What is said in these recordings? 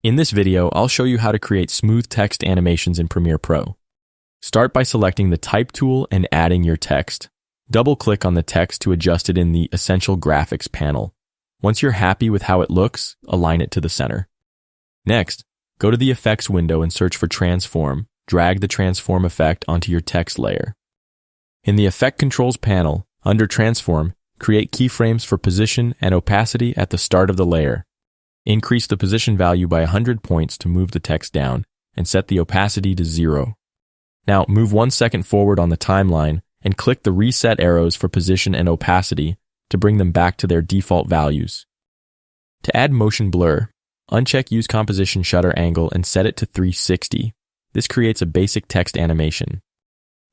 In this video, I'll show you how to create smooth text animations in Premiere Pro. Start by selecting the Type tool and adding your text. Double-click on the text to adjust it in the Essential Graphics panel. Once you're happy with how it looks, align it to the center. Next, go to the Effects window and search for Transform. Drag the transform effect onto your text layer. In the Effect Controls panel, under Transform, create keyframes for position and opacity at the start of the layer. Increase the position value by 100 points to move the text down, and set the opacity to 0. Now, move 1 second forward on the timeline and click the reset arrows for position and opacity to bring them back to their default values. To add motion blur, uncheck Use Composition Shutter Angle and set it to 360. This creates a basic text animation.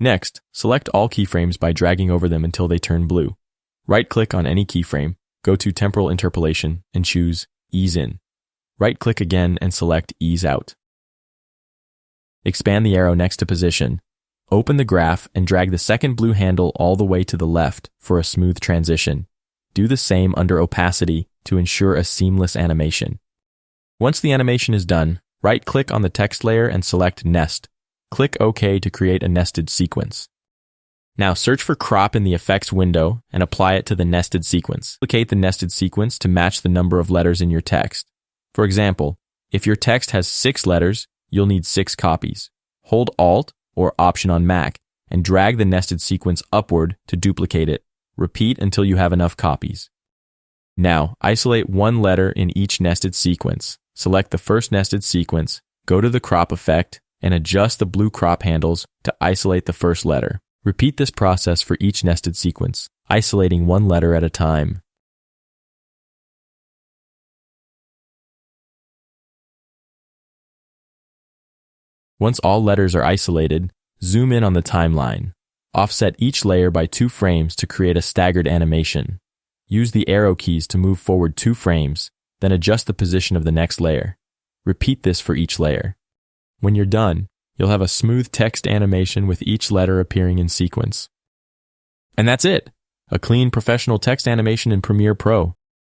Next, select all keyframes by dragging over them until they turn blue. Right-click on any keyframe, go to Temporal Interpolation, and choose Ease In. Right-click again and select Ease Out. Expand the arrow next to position. Open the graph and drag the second blue handle all the way to the left for a smooth transition. Do the same under opacity to ensure a seamless animation. Once the animation is done, right-click on the text layer and select Nest. Click OK to create a nested sequence. Now search for crop in the effects window and apply it to the nested sequence. Duplicate the nested sequence to match the number of letters in your text. For example, if your text has 6 letters, you'll need 6 copies. Hold Alt or Option on Mac and drag the nested sequence upward to duplicate it. Repeat until you have enough copies. Now, isolate one letter in each nested sequence. Select the first nested sequence, go to the crop effect, and adjust the blue crop handles to isolate the first letter. Repeat this process for each nested sequence, isolating one letter at a time. Once all letters are isolated, zoom in on the timeline. Offset each layer by 2 frames to create a staggered animation. Use the arrow keys to move forward 2 frames, then adjust the position of the next layer. Repeat this for each layer. When you're done, you'll have a smooth text animation with each letter appearing in sequence. And that's it! A clean, professional text animation in Premiere Pro.